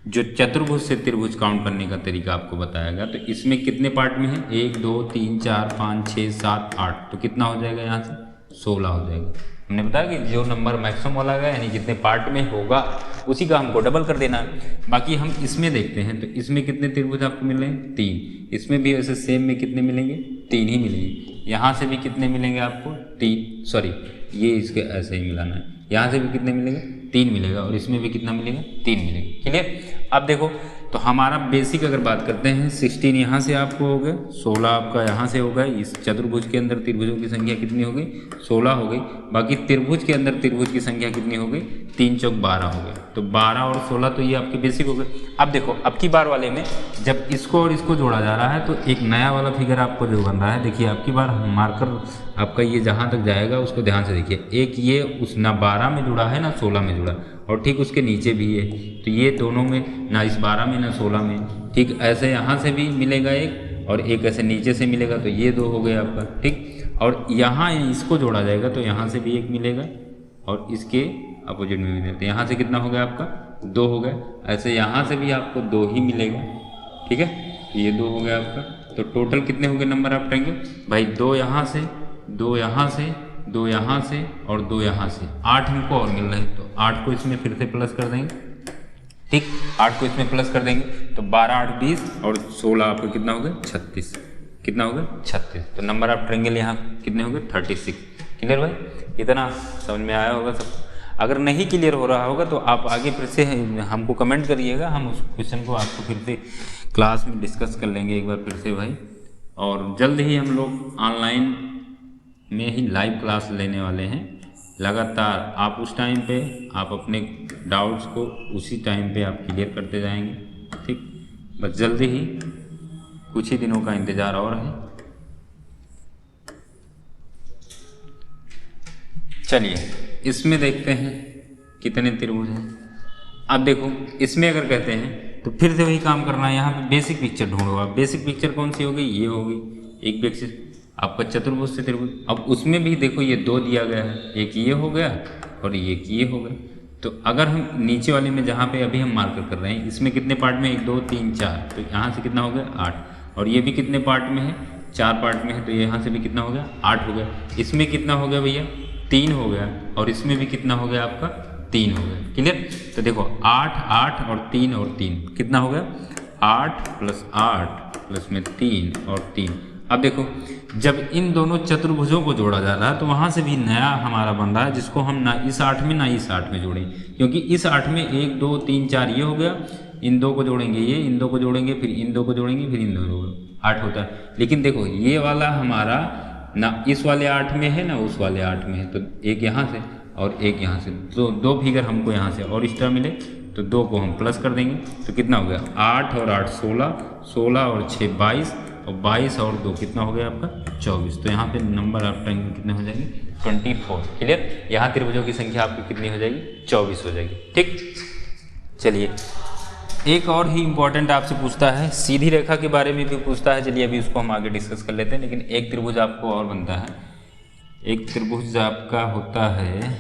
जो चतुर्भुज से त्रिभुज काउंट करने का तरीका आपको बताया गया, तो इसमें कितने पार्ट में है, 1 2 3 4 5 6 7 8, तो कितना हो जाएगा यहाँ से 16 हो जाएगा। हमने बताया कि जो नंबर मैक्सिमम वाला है, यानी जितने पार्ट में होगा उसी का हमको डबल कर देना है। बाकी हम इसमें देखते हैं, तो इसमें कितने त्रिभुज आपको मिल रहे हैं, 3। इसमें भी ऐसे सेम में कितने मिलेंगे, 3 ही मिलेंगे। यहाँ से भी कितने मिलेंगे आपको, 3, सॉरी ये इसके ऐसे ही मिलाना है। यहाँ से भी कितने मिलेंगे, 3 मिलेगा, और इसमें भी कितना मिलेगा, 3 मिलेगा। क्लियर। अब देखो तो हमारा बेसिक अगर बात करते हैं, 16 यहाँ से आपको हो गया, 16 आपका यहाँ से होगा। इस चतुर्भुज के अंदर त्रिभुजों की संख्या कितनी हो गई, 16 हो गई। बाकी त्रिभुज के अंदर त्रिभुज की संख्या कितनी हो गई, 3 चौक 12 हो गए। तो 12 और 16 तो ये आपके बेसिक हो गए। अब देखो अब की बार वाले में जब इसको और इसको जोड़ा जा रहा है, तो एक नया वाला फिगर आपको जो बन रहा है, देखिए अब की बार मार्कर आपका ये जहाँ तक जाएगा उसको ध्यान से देखिए। एक ये उस ना 12 में जुड़ा है ना 16 में जुड़ा, और ठीक उसके नीचे भी है, तो ये दोनों में ना इस 12 में ना 16 में। ठीक ऐसे यहाँ से भी मिलेगा एक, और एक ऐसे नीचे से मिलेगा, तो ये 2 हो गए आपका। ठीक, और यहाँ इसको जोड़ा जाएगा तो यहाँ से भी एक मिलेगा, और इसके अपोजिट में भी देते हैं। यहाँ से कितना हो गया आपका, 2 हो गया। ऐसे यहाँ से भी आपको 2 ही मिलेगा। ठीक है, ये 2 हो गया आपका। तो टोटल कितने हो गए नंबर आप ट्रायंगल भाई, 2 यहाँ से, 2 यहाँ से, 2 यहाँ से और 2 यहाँ से, 8 हमको और मिल रहे हैं। तो 8 को इसमें फिर से प्लस कर देंगे। ठीक, 8 को इसमें प्लस कर देंगे तो 12 8 20 और 16 आपको कितना हो गया, 36। कितना हो गया, 36। तो नंबर ऑफ ट्रायंगल यहाँ कितने हो गए, 36। क्लियर भाई, इतना समझ में आया होगा सब। अगर नहीं क्लियर हो रहा होगा तो आप आगे फिर से हमको कमेंट करिएगा, हम उस क्वेश्चन को आपको फिर से क्लास में डिस्कस कर लेंगे एक बार फिर से भाई। और जल्द ही हम लोग ऑनलाइन में ही लाइव क्लास लेने वाले हैं लगातार। आप उस टाइम पे आप अपने डाउट्स को उसी टाइम पे आप क्लियर करते जाएंगे। ठीक, बस जल्दी ही कुछ ही दिनों का इंतज़ार और है। चलिए इसमें देखते हैं कितने त्रिभुज हैं। अब देखो इसमें अगर कहते हैं तो फिर से वही काम करना है, यहाँ पे बेसिक पिक्चर ढूंढो आप। बेसिक पिक्चर कौन सी हो गई, ये हो गई एक बेसिक आपका चतुर्भुज से त्रिभुज। अब उसमें भी देखो ये 2 दिया गया है, एक ये हो गया और एक ये हो गया। तो अगर हम नीचे वाले में जहाँ पे अभी हम मार्कर कर रहे हैं, इसमें कितने पार्ट में, 1 2 3 4, तो यहाँ से कितना हो गया 8। और ये भी कितने पार्ट में है, 4 पार्ट में है, तो यहाँ से भी कितना हो गया 8 हो गया। इसमें कितना हो गया भैया 3 हो गया, और इसमें भी कितना हो गया आपका 3 हो गया। क्लियर। तो देखो 8 8 और 3 कितना हो गया 8 + 8 + में 3 और 3। अब देखो, जब इन दोनों चतुर्भुजों को जोड़ा जा रहा है तो वहाँ से भी नया हमारा बन रहा है, जिसको हम ना इस 8 में ना इस 8 में जोड़ें, क्योंकि इस 8 में 1 2 3 4 ये हो गया, इन दो को जोड़ेंगे ये, इन दो को जोड़ेंगे, फिर इन दो को जोड़ेंगे, फिर इन दो को, 8 होता है। लेकिन देखो ये वाला हमारा ना इस वाले 8 में है ना उस वाले 8 में है, तो एक यहाँ से और एक यहाँ से, तो दो फिगर हमको यहाँ से और एक्स्ट्रा मिले, तो दो को हम प्लस कर देंगे, तो कितना हो गया 8 और 8 16, 16 और 6 22, और 22 और 2 कितना हो गया आपका 24। तो यहाँ पे नंबर ऑफ ट्रायंगल कितने हो जाएंगे 24। क्लियर। यहाँ त्रिभुजों की संख्या आपकी कितनी हो जाएगी 24 हो जाएगी। ठीक, चलिए एक और ही इम्पॉर्टेंट आपसे पूछता है, सीधी रेखा के बारे में भी पूछता है। चलिए अभी उसको हम आगे डिस्कस कर लेते हैं, लेकिन एक त्रिभुज आपको और बनता है। एक त्रिभुज आपका होता है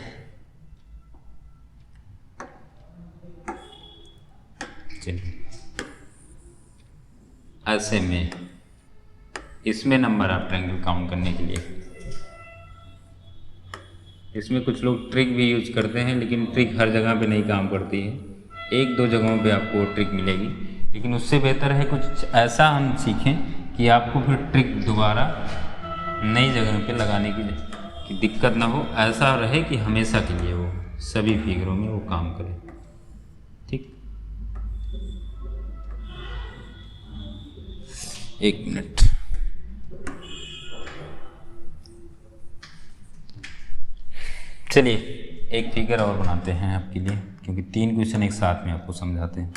चलिए ऐसे में, इसमें नंबर ऑफ ट्रायंगल काउंट करने के लिए इसमें कुछ लोग ट्रिक भी यूज करते हैं, लेकिन ट्रिक हर जगह पे नहीं काम करती है। एक दो जगहों पे आपको ट्रिक मिलेगी, लेकिन उससे बेहतर है कुछ ऐसा हम सीखें कि आपको फिर ट्रिक दोबारा नई जगह पे लगाने की दिक्कत ना हो। ऐसा रहे कि हमेशा के लिए वो सभी फिगरों में वो काम करे। ठीक, एक मिनट। चलिए एक फिगर और बनाते हैं आपके लिए, क्योंकि 3 क्वेश्चन एक साथ में आपको समझाते हैं।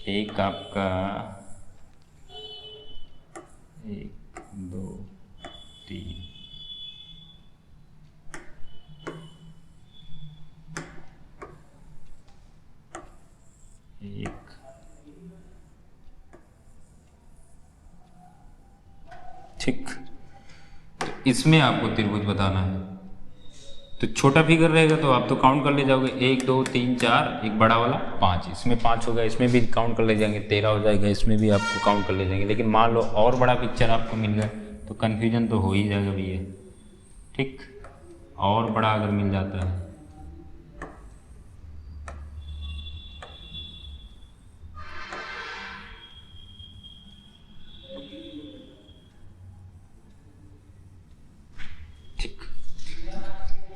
एक आपका 1 2 3 1 ठीक, तो इसमें आपको त्रिभुज बताना है। तो छोटा फिगर रहेगा तो आप तो काउंट कर ले जाओगे 1 2 3 4, एक बड़ा वाला 5, इसमें 5 होगा, इसमें भी काउंट कर ले जाएंगे 13 हो जाएगा, इसमें भी आपको काउंट कर ले जाएंगे। लेकिन मान लो और बड़ा पिक्चर आपको मिल गया तो कन्फ्यूजन तो हो ही जाएगा भैया। ठीक, और बड़ा अगर मिल जाता है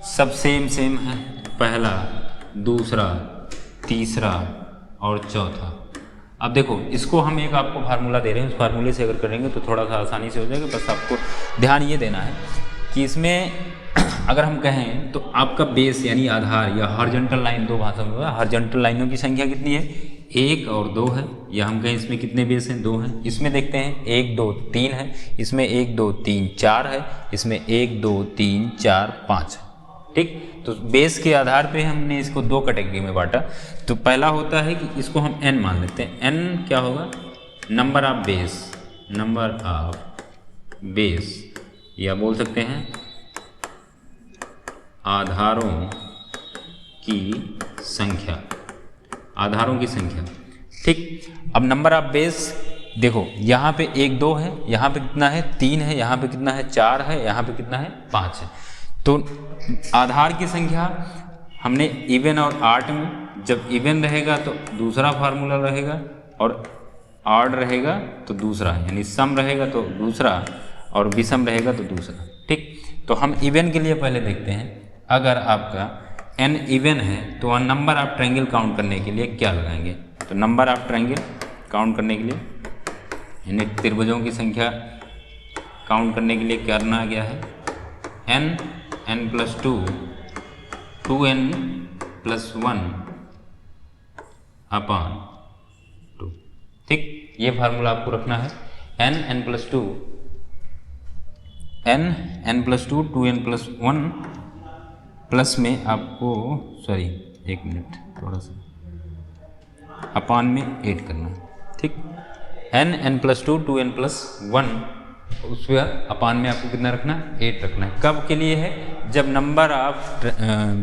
सब सेम है, पहला दूसरा तीसरा और चौथा। अब देखो इसको हम एक आपको फार्मूला दे रहे हैं, उस फार्मूले से अगर करेंगे तो थोड़ा सा आसानी से हो जाएगा। बस आपको ध्यान ये देना है कि इसमें अगर हम कहें तो आपका बेस यानी आधार या हॉरिजॉन्टल लाइन, दो भाषा में होगा, हॉरिजॉन्टल लाइनों की संख्या कितनी है 1 और 2 है, या हम कहें इसमें कितने बेस हैं 2 हैं। इसमें देखते हैं 1 2 3 है, इसमें 1 2 3 4 है, इसमें 1 2 3 4 5 है। ठीक, तो बेस के आधार पे हमने इसको 2 कैटेगरी में बांटा। तो पहला होता है कि इसको हम n मान लेते हैं। n क्या होगा number of base, number of base, या बोल सकते हैं आधारों की संख्या, आधारों की संख्या। ठीक, अब नंबर ऑफ बेस देखो यहाँ पे 1 2 है, यहाँ पे कितना है 3 है, यहाँ पे कितना है 4 है, यहाँ पे कितना है 5 है। तो आधार की संख्या हमने इवन और आड में, जब इवन रहेगा तो दूसरा फार्मूला रहेगा और आड रहेगा तो दूसरा, यानी सम रहेगा तो दूसरा और विषम रहेगा तो दूसरा। ठीक, तो हम इवन के लिए पहले देखते हैं। अगर आपका n इवन है तो नंबर ऑफ ट्रायंगल काउंट करने के लिए क्या लगाएंगे, तो नंबर ऑफ ट्रायंगल काउंट करने के लिए यानी त्रिभुजों की संख्या काउंट करने के लिए क्या करना गया है n + 2 2n + 1 अपान 2। ठीक, ये फार्मूला आपको रखना है n + 2 2n + 1 प्लस में आपको सॉरी एक मिनट थोड़ा सा अपान में 8 करना है। ठीक, n + 2 2n + 1 उसमें अपान में आपको कितना रखना है 8 रखना है। कब के लिए है, जब नंबर ऑफ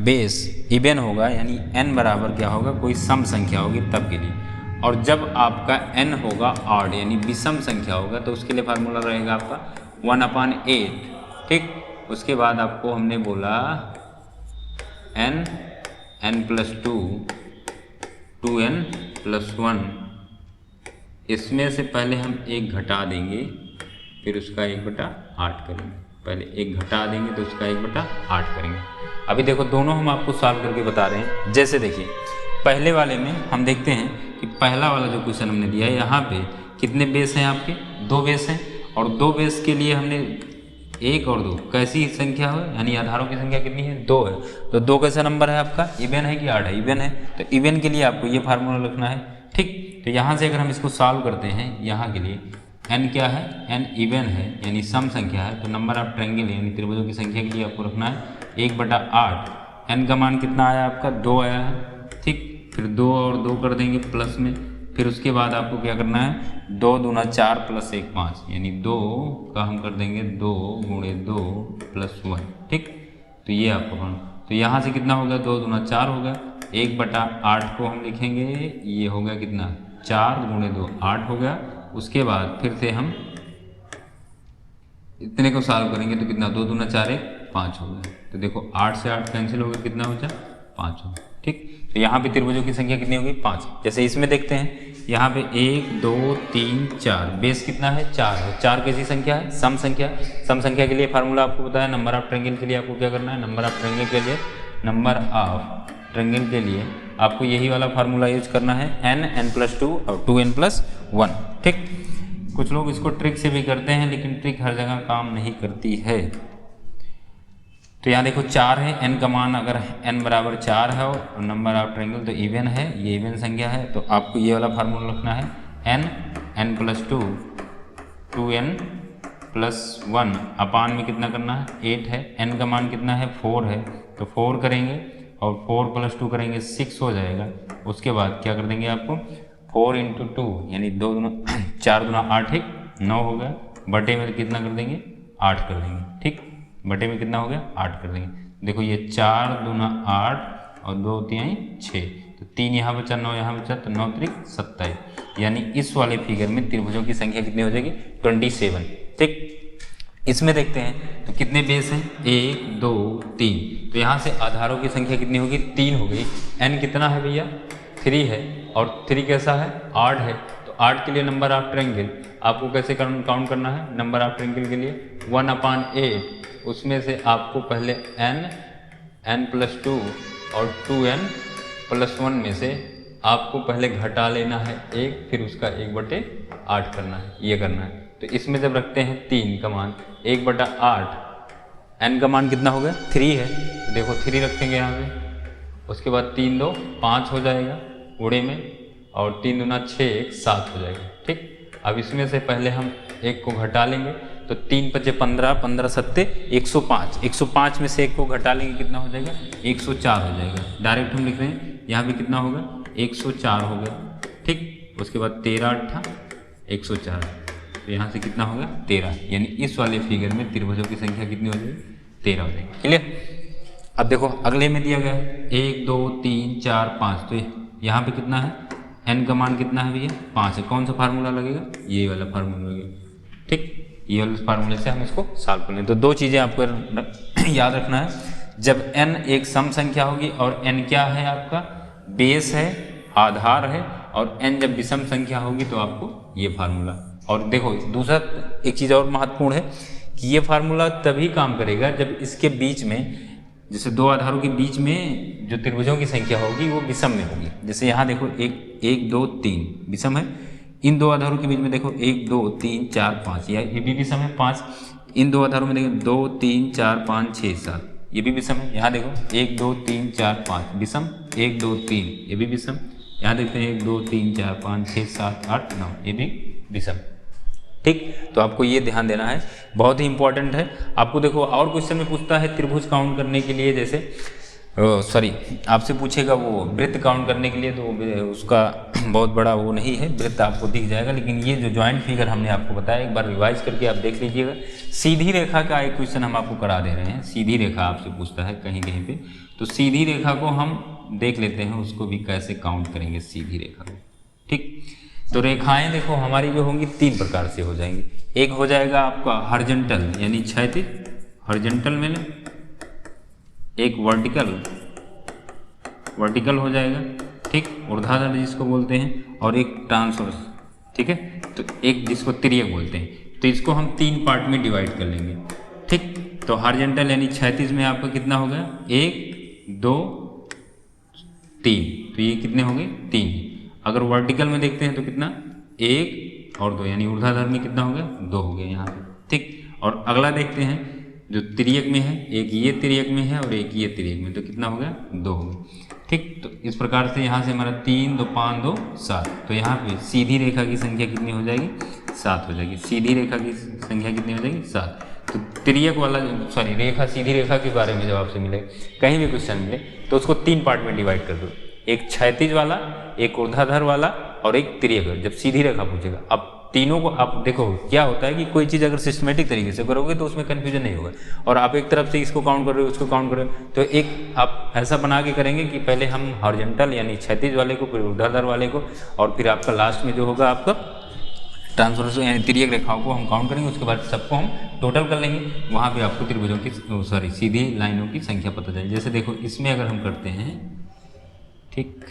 बेस इवन होगा, यानी n बराबर क्या होगा कोई सम संख्या होगी तब के लिए। और जब आपका n होगा ऑड यानी विषम संख्या होगा तो उसके लिए फार्मूला रहेगा आपका 1/8। ठीक, उसके बाद आपको हमने बोला n + 2 2n + 1, इसमें से पहले हम 1 घटा देंगे, फिर उसका 1/8 करेंगे। पहले 1 घटा देंगे तो उसका 1/8 करेंगे। अभी देखो दोनों हम आपको सॉल्व करके बता रहे हैं। जैसे देखिए पहले वाले में हम देखते हैं कि पहला वाला जो क्वेश्चन हमने दिया है, यहाँ पे कितने बेस हैं आपके? 2 बेस हैं, और 2 बेस के लिए हमने 1 और 2 कैसी संख्या हो, यानी आधारों की संख्या कितनी है? 2 है। तो 2 कैसा नंबर है आपका? इवन है कि ऑड है? इवन है। तो इवन के लिए आपको ये फार्मूला लिखना है, ठीक। तो यहाँ से अगर हम इसको सॉल्व करते हैं, यहाँ के लिए n क्या है? n इवन है यानी सम संख्या है। तो नंबर ऑफ ट्रायंगल यानी त्रिभुजों की संख्या के लिए आपको रखना है 1/8। n का मान कितना आया आपका? 2 आया है, ठीक। फिर 2 और 2 कर देंगे प्लस में, फिर उसके बाद आपको क्या करना है? 2 दूना 4 प्लस 1 5, यानी 2 का हम कर देंगे 2 गुणे 2 प्लस 1, ठीक। तो ये आपको मान, तो यहाँ से कितना हो गया? 2 दूना 4 हो गया। 1/8 को हम लिखेंगे, ये हो गया कितना? 4 गुणे 2 8 हो गया। उसके बाद फिर से हम इतने को सॉल्व करेंगे तो कितना? 2 दूना 4 1 5 हो गया। तो देखो 8 से 8 कैंसिल हो गया, कितना हो जाए? 5 हो, ठीक। तो यहाँ पे त्रिभुजों की संख्या कितनी होगी? 5। जैसे इसमें देखते हैं, यहाँ पे 1 2 3 4 बेस कितना है? 4 है। 4 कैसी संख्या है? सम संख्या। सम संख्या के लिए फार्मूला आपको पता है, नंबर ऑफ ट्रायंगल के लिए आपको क्या करना है? नंबर ऑफ ट्रायंगल के लिए आपको यही वाला फार्मूला यूज करना है, n+2 और 2n+1, ठीक। कुछ लोग इसको ट्रिक से भी करते हैं, लेकिन ट्रिक हर जगह काम नहीं करती है। तो यहाँ देखो 4 है, n का मान अगर n बराबर 4 है और नंबर ऑफ ट्रायंगल तो इवन है, ये इवन संख्या है, तो आपको ये वाला फार्मूला रखना है n+2 2n+1 अपान में कितना करना है? 8 है। n का मान कितना है? 4 है, तो 4 करेंगे और 4 + 2 करेंगे 6 हो जाएगा। उसके बाद क्या कर देंगे आपको? 4 × 2 यानी 2 दूना 4 दूना 8 है, 9 हो गया। बटे में कितना कर देंगे? 8 कर देंगे, ठीक। बटे में कितना हो गया? 8 कर देंगे। देखो ये 4 दूना 8 और 2 3 6, तो 3 यहाँ बचा, 9 यहाँ बचा, तो 9 3 27, यानी इस वाले फिगर में त्रिभुजों की संख्या कितनी हो जाएगी? 27, ठीक। इसमें देखते हैं तो कितने बेस हैं? 1 2 3। तो यहाँ से आधारों की संख्या कितनी होगी? 3 हो गई। n कितना है भैया? 3 है, और 3 कैसा है? ऑड है। तो ऑड के लिए नंबर ऑफ ट्रायंगल आपको कैसे काउंट करना है? नंबर ऑफ ट्रायंगल के लिए 1/8, उसमें से आपको पहले n+2 और 2n+1 में से आपको पहले घटा लेना है 1, फिर उसका 1/8 करना है, ये करना है। तो इसमें जब रखते हैं 3 का मान 1/8, n का मान कितना हो गया? 3 है, तो देखो 3 रखेंगे यहाँ पे। उसके बाद 3 2 5 हो जाएगा गुणे में, और 3 दूना 6 1 7 हो जाएगा, ठीक। अब इसमें से पहले हम 1 को घटा लेंगे, तो 3 × 5 = 15, 15 7 105, 105 में से 1 को घटा लेंगे, कितना हो जाएगा? 104 हो जाएगा। डायरेक्ट हम लिख रहे हैं, यहाँ भी कितना होगा? 104 हो गया, ठीक। उसके बाद 13 8 104, तो यहाँ से कितना होगा? 13, यानी इस वाले फिगर में त्रिभुजों की संख्या कितनी हो जाएगी? 13 हो जाएगी। क्लियर? अब देखो अगले में दिया गया है 1 2 3 4 5, तो यहाँ पे कितना है? n का मान कितना है भैया? 5 है। कौन सा फार्मूला लगेगा? ये वाला फार्मूला लगेगा, ठीक। ये वाले फार्मूले से हम इसको सॉल्व कर लें। तो 2 चीज़ें आपको याद रखना है, जब n एक सम संख्या होगी और n क्या है आपका? बेस है, आधार है, और n जब विषम संख्या होगी तो आपको ये फार्मूला। और देखो दूसरा एक चीज़ और महत्वपूर्ण है कि ये फार्मूला तभी काम करेगा जब इसके बीच में, जैसे 2 आधारों के बीच में जो त्रिभुजों की संख्या होगी वो विषम में होगी। जैसे यहाँ देखो 1 2 3 विषम है, इन 2 आधारों के बीच में देखो 1 2 3 4 5, ये भी विषम है 5। इन 2 आधारों में देखो 2 3 4 5 6 7, ये भी विषम है। यहाँ देखो 1 2 3 4 5 विषम, 1 2 3 ये भी विषम। यहाँ देखते हैं 1 2 3 4 5 6 7 8 9, ये भी विषम, ठीक। तो आपको ये ध्यान देना है, बहुत ही इंपॉर्टेंट है। आपको देखो और क्वेश्चन में पूछता है त्रिभुज काउंट करने के लिए, जैसे आपसे पूछेगा वो वृत्त काउंट करने के लिए, तो उसका बहुत बड़ा वो नहीं है, वृत्त आपको दिख जाएगा। लेकिन ये जो जॉइंट फिगर हमने आपको बताया, एक बार रिवाइज करके आप देख लीजिएगा। सीधी रेखा का एक क्वेश्चन हम आपको करा दे रहे हैं। सीधी रेखा आपसे पूछता है कहीं कहीं पे, तो सीधी रेखा को हम देख लेते हैं, उसको भी कैसे काउंट करेंगे सीधी रेखा को, ठीक। तो रेखाएं देखो हमारी जो होंगी 3 प्रकार से हो जाएंगी। एक हो जाएगा आपका हॉरिजॉन्टल यानी क्षैतिज, हॉरिजॉन्टल में एक वर्टिकल हो जाएगा, ठीक, ऊर्ध्वाधर जिसको बोलते हैं, और एक ट्रांसवर्स, ठीक है। तो एक जिसको तिर्यक बोलते हैं। तो इसको हम 3 पार्ट में डिवाइड कर लेंगे। ठीक, तो हॉरिजॉन्टल यानी क्षैतिज में आपका कितना हो गया, 1 2 3, तो ये कितने हो गए, 3। अगर वर्टिकल में देखते हैं तो कितना, 1 और 2, यानी ऊर्ध्वाधर में कितना हो गया, 2 हो गया यहाँ पे। ठीक, और अगला देखते हैं जो तिर्यक में है, एक ये तिर्यक में है और एक ये तिर्यक में, तो कितना हो गया, 2 हो गया। ठीक, तो इस प्रकार से यहाँ से हमारा 3 2 5 2 7, तो यहाँ पे सीधी रेखा की संख्या कितनी हो जाएगी, 7 हो जाएगी। सीधी रेखा की संख्या कितनी हो जाएगी, 7। तो तिर्यक वाला रेखा, सीधी रेखा के बारे में जब आपसे मिले, कहीं भी क्वेश्चन मिले, तो उसको 3 पार्ट में डिवाइड कर दो, एक क्षैतिज वाला, एक ऊर्ध्वाधर वाला और एक तिर्यक। जब सीधी रेखा पूछेगा, अब तीनों को आप देखो क्या होता है कि कोई चीज़ अगर सिस्टमेटिक तरीके से करोगे तो उसमें कन्फ्यूजन नहीं होगा, और आप एक तरफ से इसको काउंट कर रहे हो उसको काउंट कर रहे हो, तो एक आप ऐसा बना के करेंगे कि पहले हम हॉरिजॉन्टल यानी क्षैतिज वाले को, फिर ऊर्ध्वाधर वाले को, और फिर आपका लास्ट में जो होगा आपका ट्रांसवर्स यानी तिर्यक रेखाओं को हम काउंट करेंगे। उसके बाद सबको हम टोटल कर लेंगे, वहाँ पे आपको त्रिभुजों की सीधी लाइनों की संख्या पता चलेगी। जैसे देखो इसमें अगर हम करते हैं, ठीक,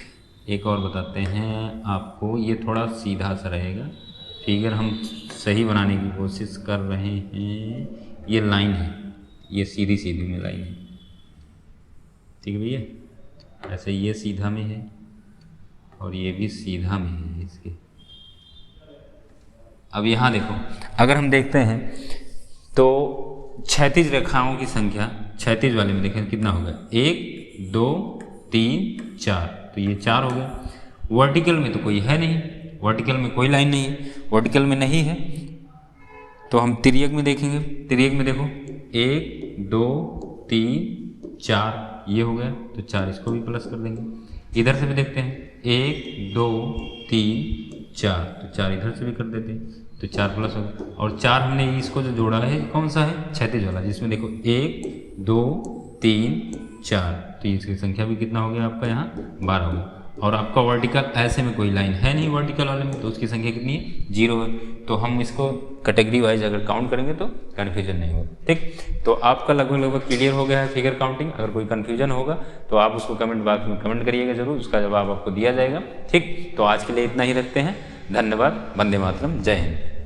एक और बताते हैं आपको, ये थोड़ा सीधा सा रहेगा, फिगर हम सही बनाने की कोशिश कर रहे हैं। ये लाइन है, ये सीधी सीधी में लाइन है, ठीक है भैया, ऐसे ये सीधा में है और ये भी सीधा में है इसके। अब यहाँ देखो, अगर हम देखते हैं तो क्षैतिज रेखाओं की संख्या, क्षैतिज वाले में देखें कितना होगा, 1 2 3 4, तो ये 4 हो गया। वर्टिकल में तो कोई है नहीं, वर्टिकल में कोई लाइन नहीं है, वर्टिकल में नहीं है, तो हम तिर्यक में देखेंगे। तिर्यक में देखो 1 2 3 4, ये हो गया, तो 4 इसको भी प्लस कर देंगे। इधर से भी देखते हैं 1 2 3 4, तो 4 इधर से भी कर देते हैं, तो 4 प्लस हो गया। और 4 हमने इसको जो जोड़ा है कौन सा है, क्षैतिज वाला, जिसमें देखो 1 2 3 4, तो इसकी संख्या भी कितना हो गया आपका यहाँ, 12 हो गया। और आपका वर्टिकल ऐसे में कोई लाइन है नहीं वर्टिकल वाले में, तो उसकी संख्या कितनी है, 0 है। तो हम इसको कैटेगरी वाइज अगर काउंट करेंगे तो कन्फ्यूजन नहीं होगा। ठीक, तो आपका लगभग क्लियर हो गया है फिगर काउंटिंग। अगर कोई कन्फ्यूजन होगा तो आप उसको कमेंट बॉक्स में कमेंट करिएगा जरूर, उसका जवाब आपको दिया जाएगा। ठीक, तो आज के लिए इतना ही रखते हैं, धन्यवाद, वंदे मातरम, जय हिंद।